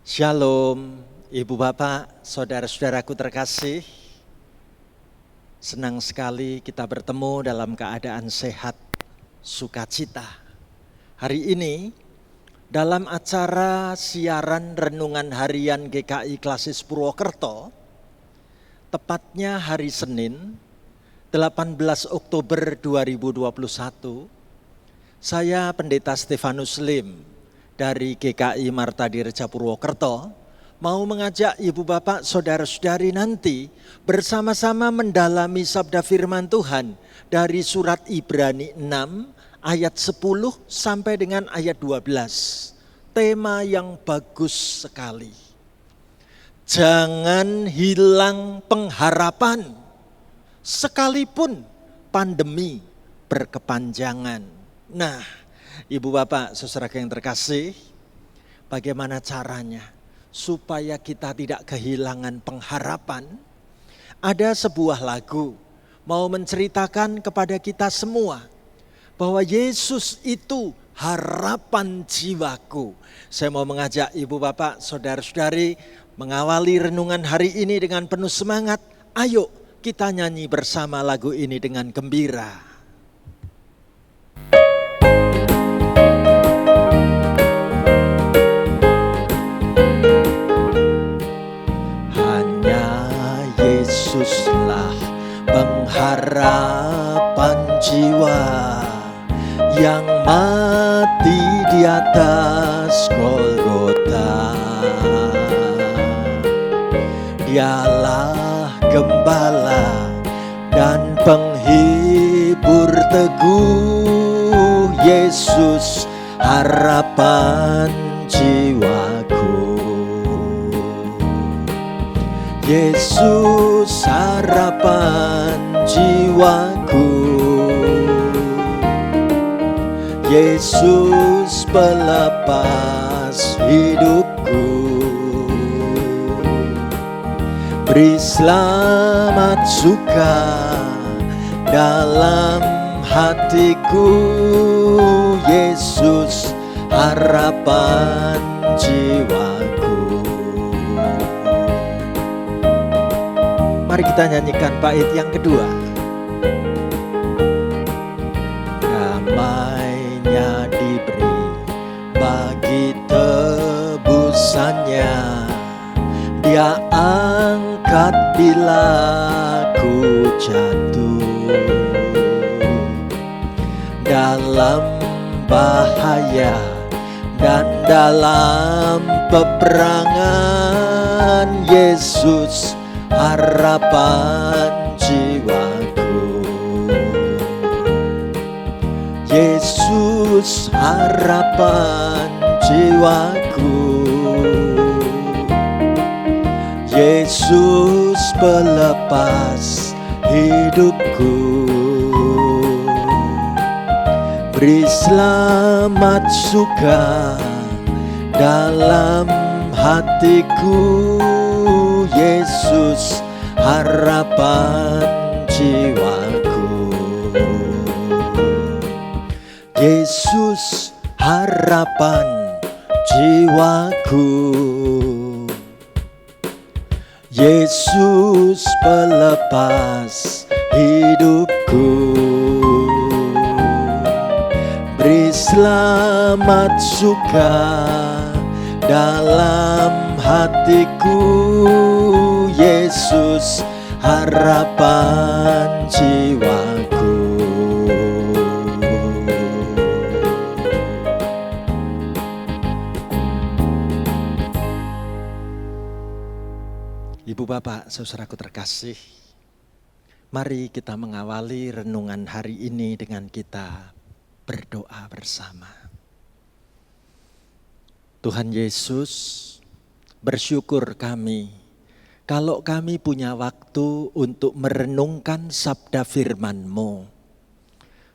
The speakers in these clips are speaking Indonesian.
Shalom, Ibu Bapak, saudara-saudaraku terkasih. Senang sekali kita bertemu dalam keadaan sehat, sukacita. Hari ini dalam acara siaran renungan harian GKI Klasis Purwokerto, tepatnya hari Senin 18 Oktober 2021, saya Pendeta Stefanus Lim dari GKI Martadirja Purwokerto mau mengajak Ibu Bapak Saudara-saudari nanti bersama-sama mendalami sabda firman Tuhan dari surat Ibrani 6 ayat 10 sampai dengan ayat 12. Tema yang bagus sekali. Jangan hilang pengharapan sekalipun pandemi berkepanjangan. Nah, Ibu Bapak, saudara yang terkasih, bagaimana caranya supaya kita tidak kehilangan pengharapan? Ada sebuah lagu mau menceritakan kepada kita semua bahwa Yesus itu harapan jiwaku. Saya mau mengajak Ibu Bapak, saudara-saudari mengawali renungan hari ini dengan penuh semangat. Ayo kita nyanyi bersama lagu ini dengan gembira. Yesuslah pengharapan jiwa yang mati di atas Golgota. Dialah gembala dan penghibur teguh, Yesus harapan jiwaku. Yesus harapan jiwaku, Yesus pelepas hidupku. Beri selamat suka dalam hatiku, Yesus harapan jiwaku. Mari kita nyanyikan bait yang kedua. Damainya diberi bagi tebusannya, Dia angkat bila ku jatuh. Dalam bahaya dan dalam peperangan, Yesus harapan jiwaku. Yesus harapan jiwaku. Yesus pelepas hidupku. Beri selamat suka dalam hatiku, Yesus harapan jiwaku. Yesus harapan jiwaku. Yesus pelepas hidupku. Beri selamat suka dalam hatiku, Yesus harapan jiwaku. Ibu Bapak, saudaraku terkasih, mari kita mengawali renungan hari ini dengan kita berdoa bersama. Tuhan Yesus, bersyukur kami kalau kami punya waktu untuk merenungkan sabda firman-Mu.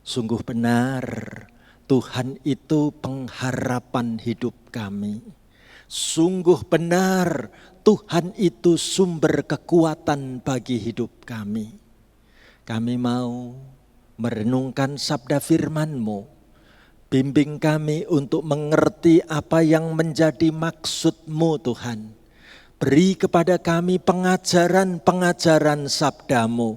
Sungguh benar, Tuhan itu pengharapan hidup kami. Sungguh benar, Tuhan itu sumber kekuatan bagi hidup kami. Kami mau merenungkan sabda firman-Mu Bimbing kami untuk mengerti apa yang menjadi maksud-Mu Tuhan. Beri kepada kami pengajaran-pengajaran sabda-Mu.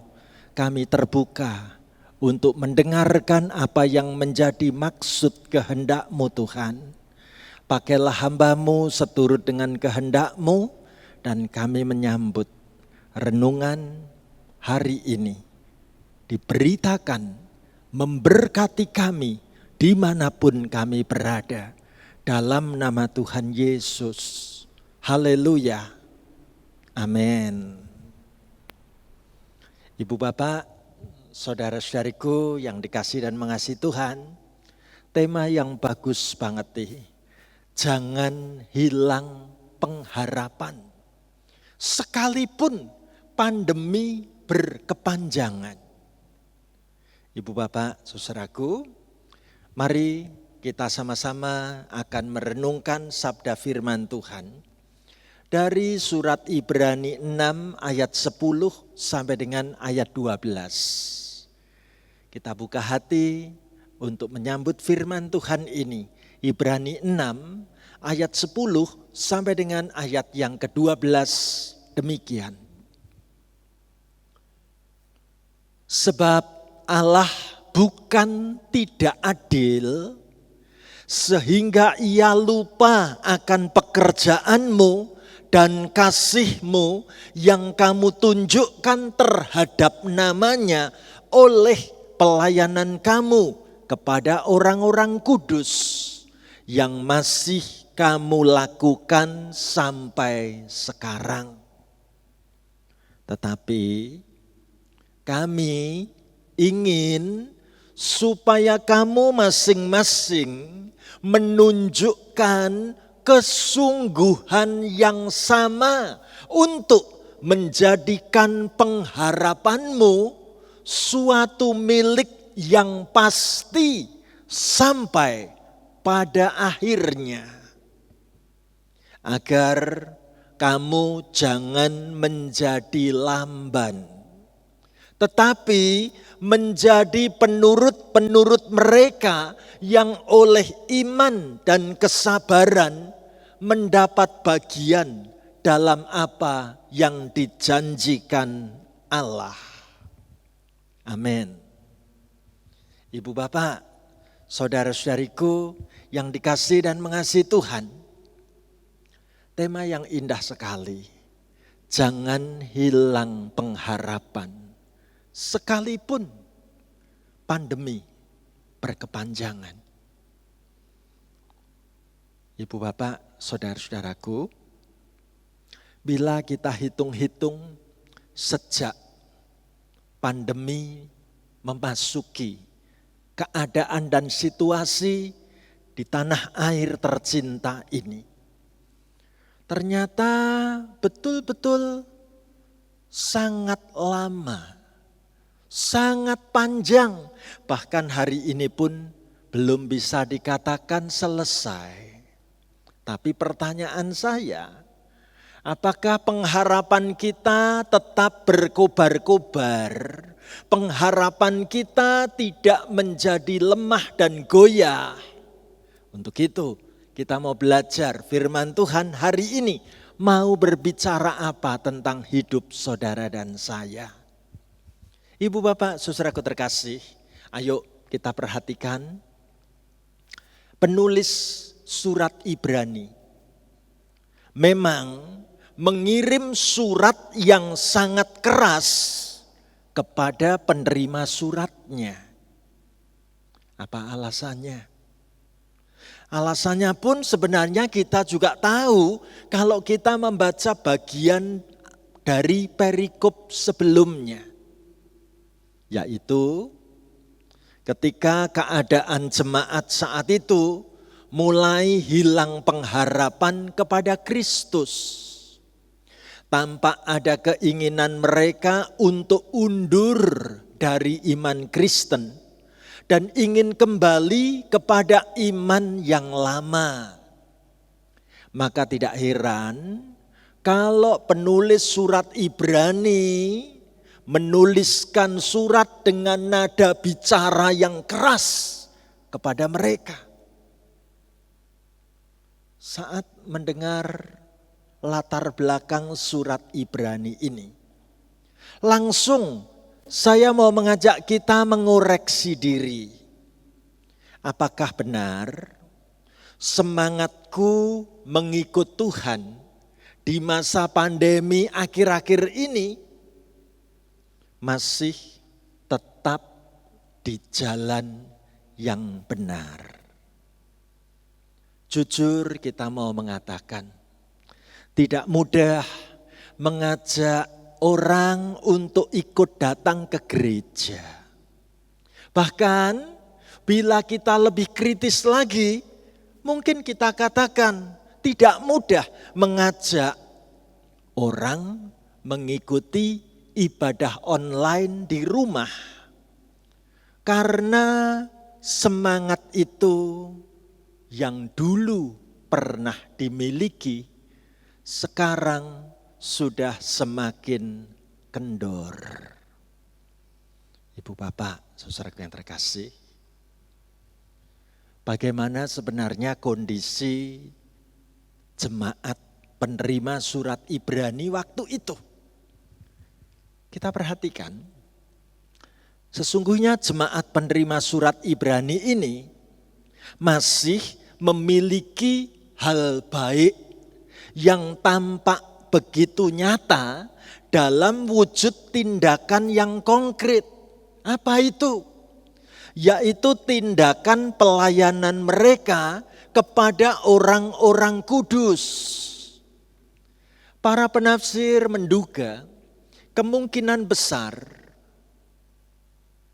Kami terbuka untuk mendengarkan apa yang menjadi maksud kehendak-Mu Tuhan. Pakailah hamba-Mu seturut dengan kehendak-Mu dan kami menyambut renungan hari ini. Diberitakan, memberkati kami dimanapun kami berada. Dalam nama Tuhan Yesus. Haleluya. Amin. Ibu bapak, saudara-saudariku yang dikasih dan mengasihi Tuhan. Tema yang bagus banget nih. Jangan hilang pengharapan. Sekalipun pandemi berkepanjangan. Ibu bapak, saudaraku, mari kita sama-sama akan merenungkan sabda firman Tuhan dari surat Ibrani 6 ayat 10 sampai dengan ayat 12. Kita buka hati untuk menyambut firman Tuhan ini. Ibrani 6 ayat 10 sampai dengan ayat yang ke-12 demikian. Sebab Allah bukan tidak adil sehingga Ia lupa akan pekerjaanmu dan kasihmu yang kamu tunjukkan terhadap namanya oleh pelayanan kamu kepada orang-orang kudus yang masih kamu lakukan sampai sekarang. Tetapi kami ingin supaya kamu masing-masing menunjukkan kesungguhan yang sama untuk menjadikan pengharapanmu suatu milik yang pasti sampai pada akhirnya. Agar kamu jangan menjadi lamban, tetapi menjadi penurut-penurut mereka yang oleh iman dan kesabaran mendapat bagian dalam apa yang dijanjikan Allah. Amin. Ibu bapak, saudara-saudariku yang dikasih dan mengasihi Tuhan. Tema yang indah sekali. Jangan hilang pengharapan. Sekalipun pandemi berkepanjangan. Ibu bapak, saudara-saudaraku, bila kita hitung-hitung sejak pandemi memasuki keadaan dan situasi di tanah air tercinta ini, ternyata betul-betul sangat lama. Sangat panjang, bahkan hari ini pun belum bisa dikatakan selesai. Tapi pertanyaan saya, apakah pengharapan kita tetap berkobar-kobar? Pengharapan kita tidak menjadi lemah dan goyah? Untuk itu kita mau belajar firman Tuhan hari ini. Mau berbicara apa tentang hidup saudara dan saya? Ibu bapak saudaraku terkasih, ayo kita perhatikan penulis surat Ibrani memang mengirim surat yang sangat keras kepada penerima suratnya. Apa alasannya? Alasannya pun sebenarnya kita juga tahu kalau kita membaca bagian dari perikop sebelumnya. Yaitu ketika keadaan jemaat saat itu mulai hilang pengharapan kepada Kristus. Tampak ada keinginan mereka untuk undur dari iman Kristen dan ingin kembali kepada iman yang lama. Maka tidak heran kalau penulis surat Ibrani menuliskan surat dengan nada bicara yang keras kepada mereka. Saat mendengar latar belakang surat Ibrani ini, langsung saya mau mengajak kita mengoreksi diri. Apakah benar semangatku mengikut Tuhan di masa pandemi akhir-akhir ini masih tetap di jalan yang benar? Jujur kita mau mengatakan, tidak mudah mengajak orang untuk ikut datang ke gereja. Bahkan bila kita lebih kritis lagi, mungkin kita katakan tidak mudah mengajak orang mengikuti ibadah online di rumah. Karena semangat itu yang dulu pernah dimiliki, sekarang sudah semakin kendor. Ibu bapak, saudaraku yang terkasih, bagaimana sebenarnya kondisi jemaat penerima surat Ibrani waktu itu? Kita perhatikan, sesungguhnya jemaat penerima surat Ibrani ini masih memiliki hal baik yang tampak begitu nyata dalam wujud tindakan yang konkret. Apa itu? Yaitu tindakan pelayanan mereka kepada orang-orang kudus. Para penafsir menduga kemungkinan besar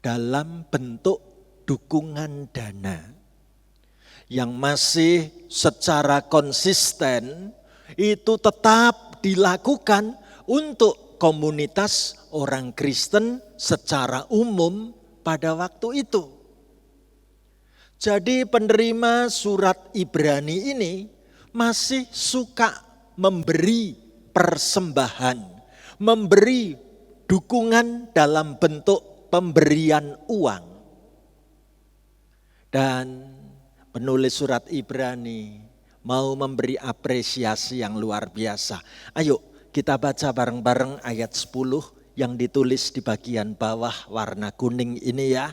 dalam bentuk dukungan dana yang masih secara konsisten itu tetap dilakukan untuk komunitas orang Kristen secara umum pada waktu itu. Jadi penerima surat Ibrani ini masih suka memberi persembahan, memberi dukungan dalam bentuk pemberian uang. Dan penulis surat Ibrani mau memberi apresiasi yang luar biasa. Ayo kita baca bareng-bareng ayat 10 yang ditulis di bagian bawah warna kuning ini ya.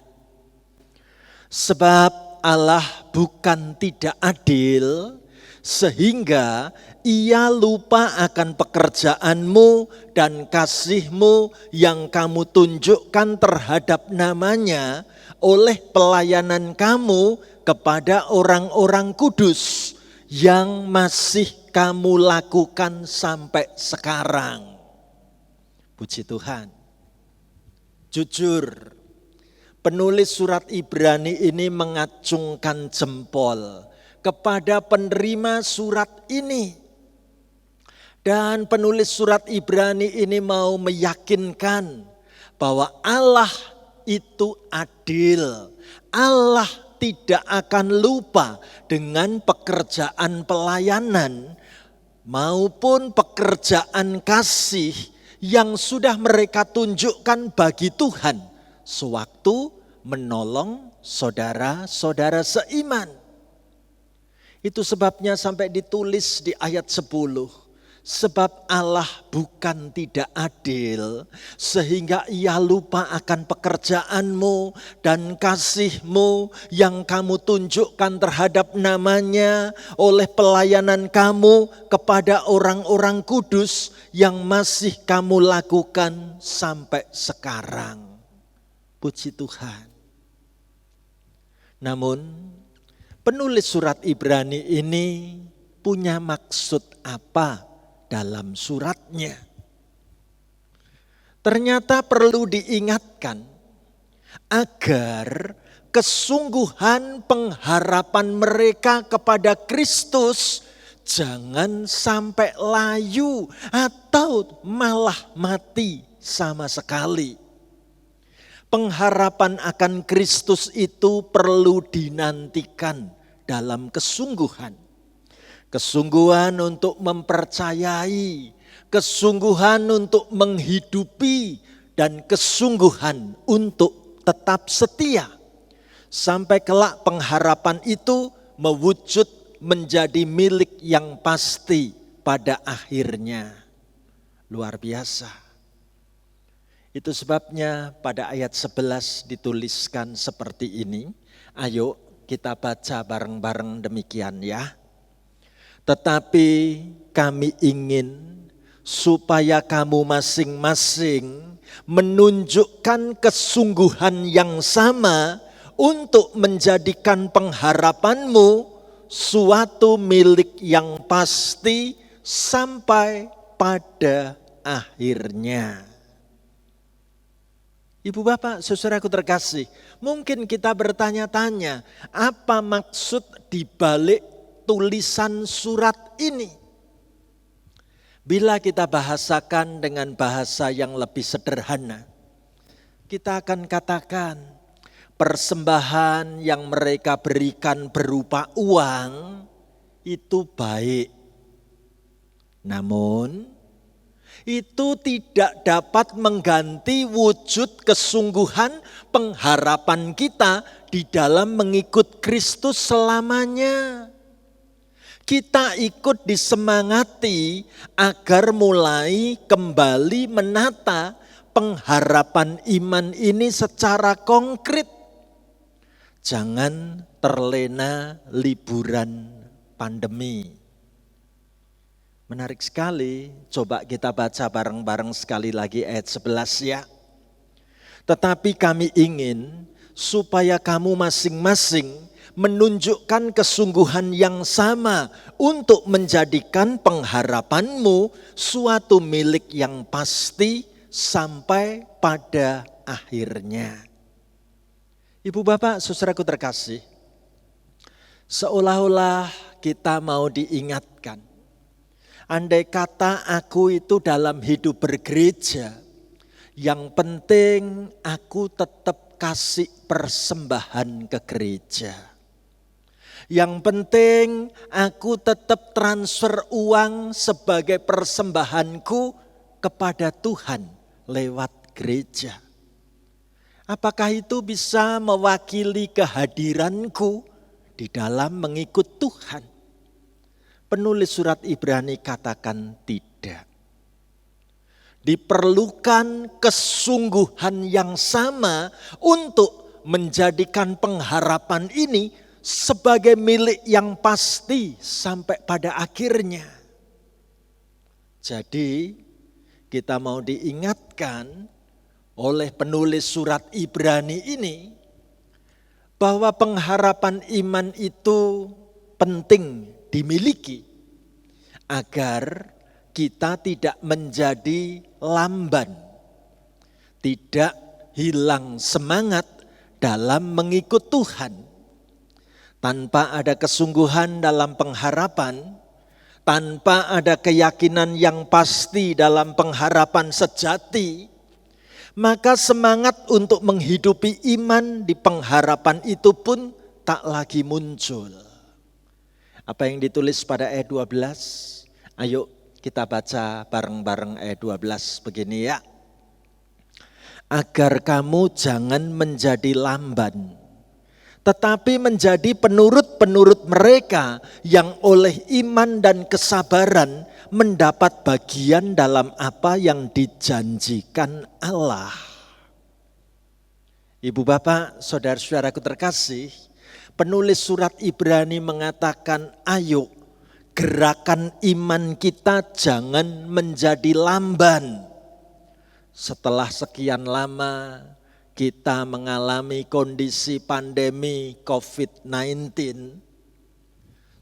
Sebab Allah bukan tidak adil sehingga Ia lupa akan pekerjaanmu dan kasihmu yang kamu tunjukkan terhadap namanya oleh pelayanan kamu kepada orang-orang kudus yang masih kamu lakukan sampai sekarang. Puji Tuhan. Jujur, penulis surat Ibrani ini mengacungkan jempol kepada penerima surat ini. Dan penulis surat Ibrani ini mau meyakinkan bahwa Allah itu adil. Allah tidak akan lupa dengan pekerjaan pelayanan maupun pekerjaan kasih yang sudah mereka tunjukkan bagi Tuhan sewaktu menolong saudara-saudara seiman. Itu sebabnya sampai ditulis di ayat 10. Sebab Allah bukan tidak adil sehingga Ia lupa akan pekerjaanmu dan kasihmu yang kamu tunjukkan terhadap namanya oleh pelayanan kamu kepada orang-orang kudus yang masih kamu lakukan sampai sekarang. Puji Tuhan. Namun penulis surat Ibrani ini punya maksud apa dalam suratnya? Ternyata perlu diingatkan agar kesungguhan pengharapan mereka kepada Kristus jangan sampai layu atau malah mati sama sekali. Pengharapan akan Kristus itu perlu dinantikan dalam kesungguhan. Kesungguhan untuk mempercayai, kesungguhan untuk menghidupi, dan kesungguhan untuk tetap setia. sampai kelak pengharapan itu mewujud menjadi milik yang pasti pada akhirnya. Luar biasa. Itu sebabnya pada ayat 11 dituliskan seperti ini. Ayo kita baca bareng-bareng demikian ya. Tetapi kami ingin supaya kamu masing-masing menunjukkan kesungguhan yang sama untuk menjadikan pengharapanmu suatu milik yang pasti sampai pada akhirnya. Ibu bapak, saudaraku terkasih, mungkin kita bertanya-tanya, apa maksud dibalik tulisan surat ini? Bila kita bahasakan dengan bahasa yang lebih sederhana, kita akan katakan persembahan yang mereka berikan berupa uang itu baik. Namun itu tidak dapat mengganti wujud kesungguhan pengharapan kita di dalam mengikut Kristus selamanya. Kita ikut disemangati agar mulai kembali menata pengharapan iman ini secara konkret. Jangan terlena liburan pandemi. Menarik sekali, coba kita baca bareng-bareng sekali lagi ayat 11 ya. Tetapi kami ingin supaya kamu masing-masing menunjukkan kesungguhan yang sama untuk menjadikan pengharapanmu suatu milik yang pasti sampai pada akhirnya. Ibu bapak, saudaraku terkasih, seolah-olah kita mau diingatkan. Andai kata aku itu dalam hidup bergereja, yang penting aku tetap kasih persembahan ke gereja. Yang penting aku tetap transfer uang sebagai persembahanku kepada Tuhan lewat gereja. Apakah itu bisa mewakili kehadiranku di dalam mengikut Tuhan? Penulis surat Ibrani katakan tidak. Diperlukan kesungguhan yang sama untuk menjadikan pengharapan ini sebagai milik yang pasti sampai pada akhirnya. Jadi kita mau diingatkan oleh penulis surat Ibrani ini bahwa pengharapan iman itu penting dimiliki agar kita tidak menjadi lamban, tidak hilang semangat dalam mengikut Tuhan. Tanpa ada kesungguhan dalam pengharapan, tanpa ada keyakinan yang pasti dalam pengharapan sejati, maka semangat untuk menghidupi iman di pengharapan itu pun tak lagi muncul. Apa yang ditulis pada ayat 12? Ayo kita baca bareng-bareng ayat 12 begini ya. Agar kamu jangan menjadi lamban, tetapi menjadi penurut-penurut mereka yang oleh iman dan kesabaran mendapat bagian dalam apa yang dijanjikan Allah. Ibu bapak, saudara-saudaraku terkasih, penulis surat Ibrani mengatakan, ayo gerakan iman kita jangan menjadi lamban. Setelah sekian lama kita mengalami kondisi pandemi COVID-19,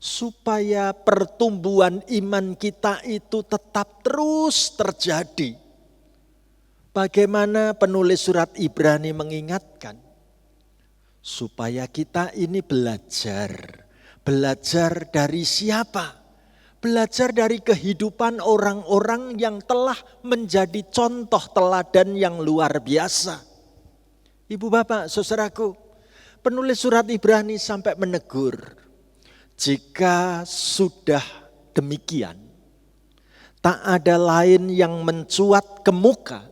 supaya pertumbuhan iman kita itu tetap terus terjadi. Bagaimana penulis surat Ibrani mengingatkan? Supaya kita ini belajar. Belajar dari siapa? Belajar dari kehidupan orang-orang yang telah menjadi contoh teladan yang luar biasa. Ibu bapak, saudaraku, penulis surat Ibrani sampai menegur. Jika sudah demikian, tak ada lain yang mencuat ke muka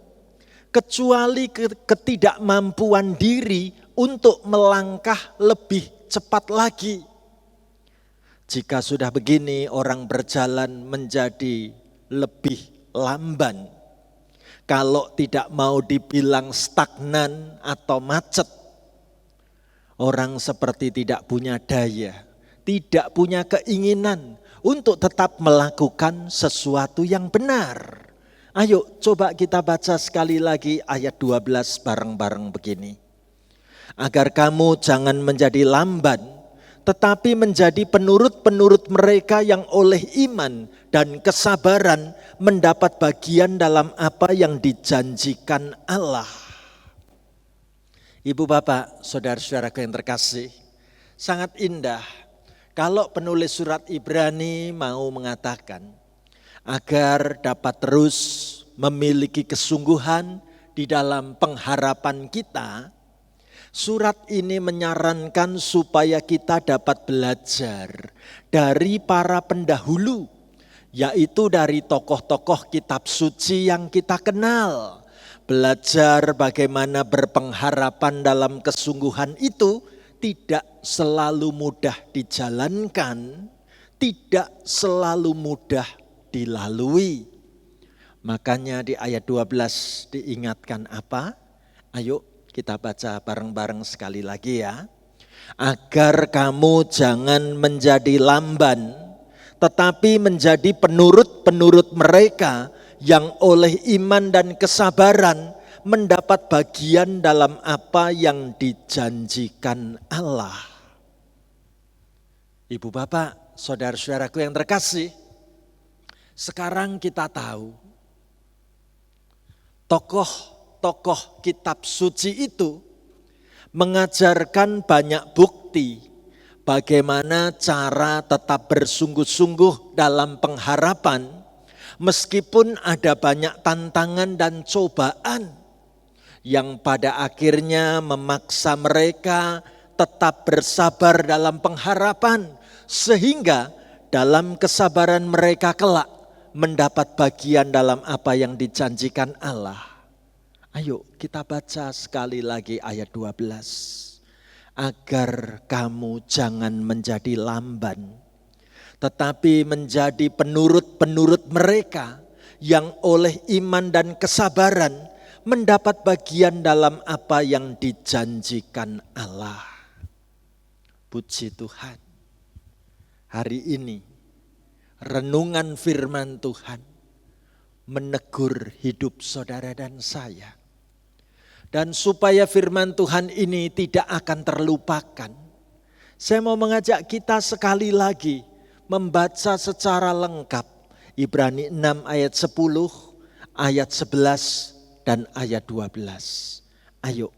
kecuali ketidakmampuan diri untuk melangkah lebih cepat lagi. Jika sudah begini, orang berjalan menjadi lebih lamban. Kalau tidak mau dibilang stagnan atau macet, orang seperti tidak punya daya, tidak punya keinginan untuk tetap melakukan sesuatu yang benar. Ayo coba kita baca sekali lagi ayat 12 bareng-bareng begini. Agar kamu jangan menjadi lamban, tetapi menjadi penurut-penurut mereka yang oleh iman dan kesabaran mendapat bagian dalam apa yang dijanjikan Allah. Ibu bapak, saudara-saudaraku yang terkasih, sangat indah kalau penulis surat Ibrani mau mengatakan agar dapat terus memiliki kesungguhan di dalam pengharapan kita. Surat ini menyarankan supaya kita dapat belajar dari para pendahulu, yaitu dari tokoh-tokoh kitab suci yang kita kenal. Belajar bagaimana berpengharapan dalam kesungguhan itu tidak selalu mudah dijalankan, tidak selalu mudah dilalui. Makanya di ayat 12 diingatkan apa? Ayo kita baca bareng-bareng sekali lagi ya. Agar kamu jangan menjadi lamban, tetapi menjadi penurut-penurut mereka yang oleh iman dan kesabaran mendapat bagian dalam apa yang dijanjikan Allah. Ibu bapak, saudara-saudaraku yang terkasih, sekarang kita tahu tokoh kitab suci itu mengajarkan banyak bukti bagaimana cara tetap bersungguh-sungguh dalam pengharapan meskipun ada banyak tantangan dan cobaan yang pada akhirnya memaksa mereka tetap bersabar dalam pengharapan sehingga dalam kesabaran mereka kelak mendapat bagian dalam apa yang dijanjikan Allah. Ayo kita baca sekali lagi ayat 12. Agar kamu jangan menjadi lamban, tetapi menjadi penurut-penurut mereka yang oleh iman dan kesabaran mendapat bagian dalam apa yang dijanjikan Allah. Puji Tuhan. Hari ini renungan firman Tuhan menegur hidup saudara dan saya. Dan supaya firman Tuhan ini tidak akan terlupakan, saya mau mengajak kita sekali lagi membaca secara lengkap Ibrani 6 ayat 10, ayat 11 dan ayat 12. Ayo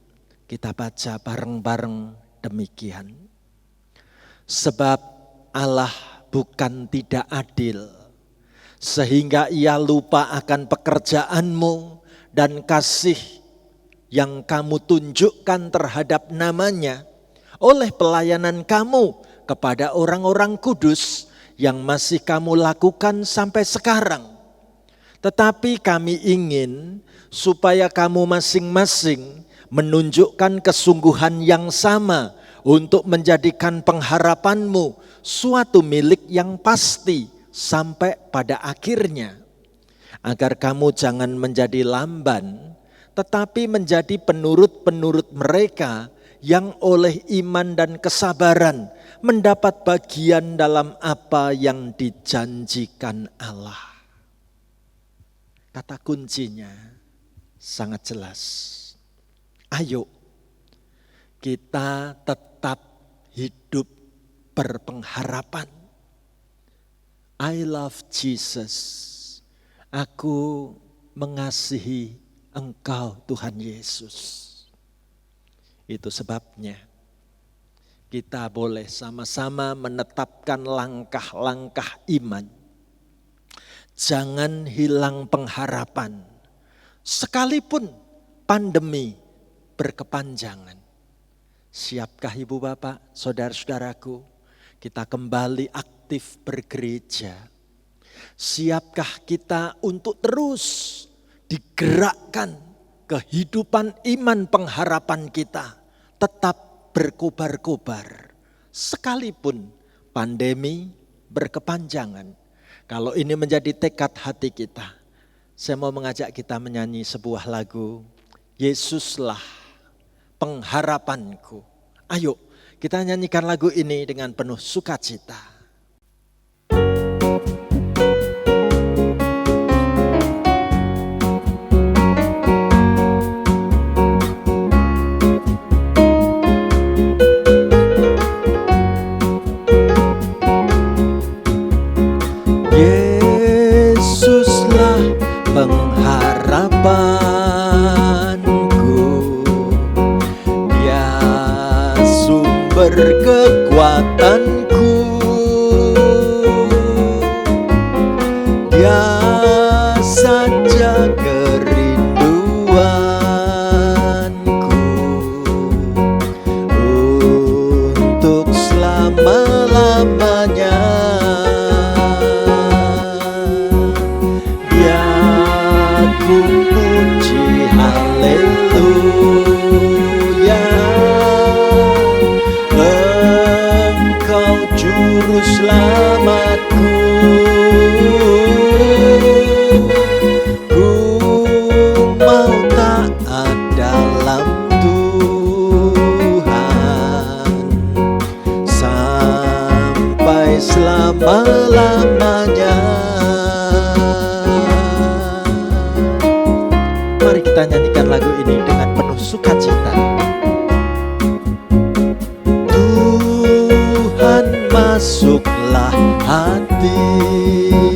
kita baca bareng-bareng demikian. Sebab Allah bukan tidak adil, sehingga ia lupa akan pekerjaanmu dan kasih yang kamu tunjukkan terhadap namanya oleh pelayanan kamu kepada orang-orang kudus yang masih kamu lakukan sampai sekarang. Tetapi kami ingin supaya kamu masing-masing menunjukkan kesungguhan yang sama untuk menjadikan pengharapanmu suatu milik yang pasti sampai pada akhirnya. Agar kamu jangan menjadi lamban, tetapi menjadi penurut-penurut mereka yang oleh iman dan kesabaran mendapat bagian dalam apa yang dijanjikan Allah. Kata kuncinya sangat jelas. Ayo kita tetap hidup berpengharapan. I love Jesus. Aku mengasihi Engkau Tuhan Yesus. Itu sebabnya kita boleh sama-sama menetapkan langkah-langkah iman. Jangan hilang pengharapan. Sekalipun pandemi berkepanjangan. Siapkah ibu bapak, saudara-saudaraku, kita kembali aktif bergereja? Siapkah kita untuk terus digerakkan kehidupan iman pengharapan kita tetap berkobar-kobar. Sekalipun pandemi berkepanjangan. Kalau ini menjadi tekad hati kita, saya mau mengajak kita menyanyi sebuah lagu, Yesuslah pengharapanku. Ayo kita nyanyikan lagu ini dengan penuh sukacita. Yesuslah pengharapanku, Dia sumber kekuatanku, Dia saja kerinduanku untuk selama-lamanya. Ku puji haleluya, Engkau juru selamatku. Ku mau taat dalam Tuhan sampai selama-lamanya. Mari kita nyanyikan lagu ini dengan penuh sukacita. Tuhan masuklah hatiku,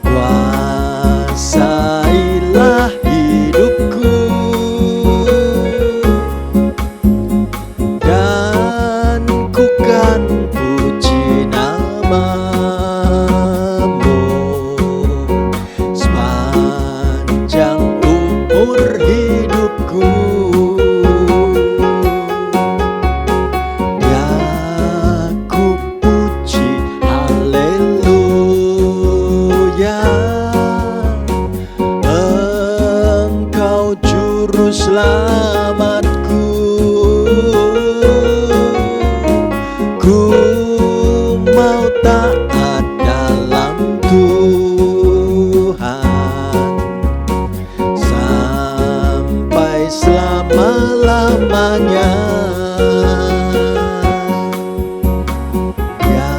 kuasailah hidupku, dan ku kan puji nama hidupku. Ya ku puji haleluya, Engkau juru selamatku. Ku mau taat dalam Tuhan sampai selama-lamanya. Ya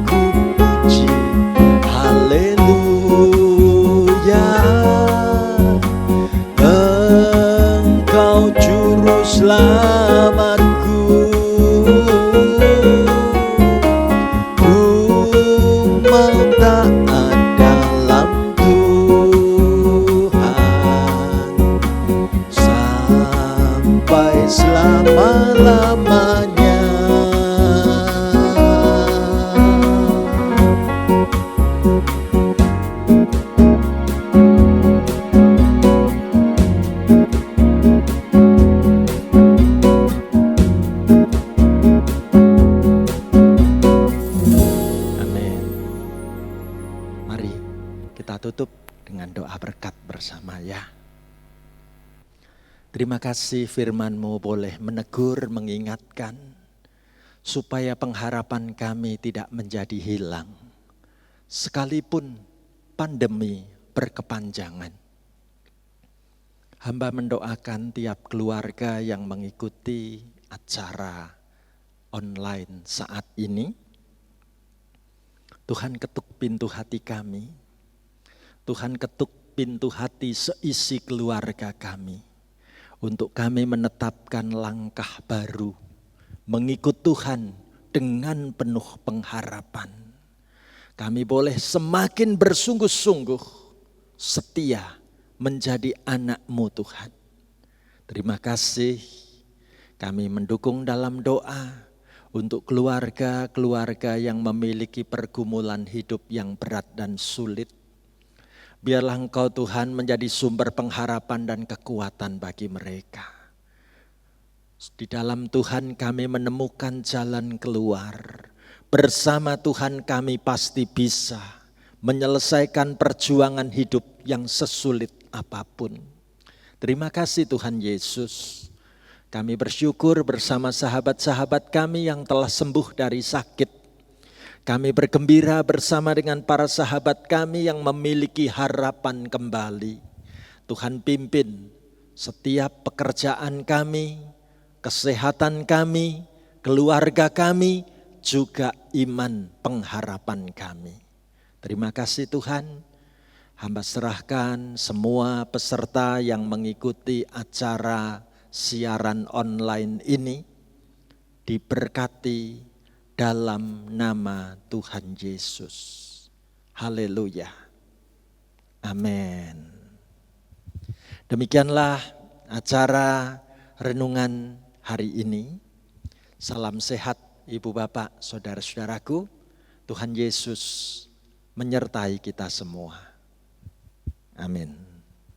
ku puji haleluya, Engkau juru selamatku. Ku mau taat dalam Tuhan sampai selama-lamanya. Amin. Mari kita tutup dengan doa berkat bersama ya. Terima kasih firman-Mu boleh menegur, mengingatkan, supaya pengharapan kami tidak menjadi hilang. Sekalipun pandemi berkepanjangan. Hamba mendoakan tiap keluarga yang mengikuti acara online saat ini. Tuhan ketuk pintu hati kami. Tuhan ketuk pintu hati seisi keluarga kami. Untuk kami menetapkan langkah baru, mengikut Tuhan dengan penuh pengharapan. Kami boleh semakin bersungguh-sungguh setia menjadi anak-Mu Tuhan. Terima kasih, kami mendukung dalam doa untuk keluarga-keluarga yang memiliki pergumulan hidup yang berat dan sulit. Biarlah Engkau Tuhan menjadi sumber pengharapan dan kekuatan bagi mereka. Di dalam Tuhan kami menemukan jalan keluar. Bersama Tuhan kami pasti bisa menyelesaikan perjuangan hidup yang sesulit apapun. Terima kasih Tuhan Yesus. Kami bersyukur bersama sahabat-sahabat kami yang telah sembuh dari sakit. Kami bergembira bersama dengan para sahabat kami yang memiliki harapan kembali. Tuhan pimpin setiap pekerjaan kami, kesehatan kami, keluarga kami, juga iman pengharapan kami. Terima kasih Tuhan. Hamba serahkan semua peserta yang mengikuti acara siaran online ini diberkati dalam nama Tuhan Yesus. Haleluya. Amin. Demikianlah acara renungan hari ini. Salam sehat Ibu Bapak, Saudara-saudaraku. Tuhan Yesus menyertai kita semua. Amin.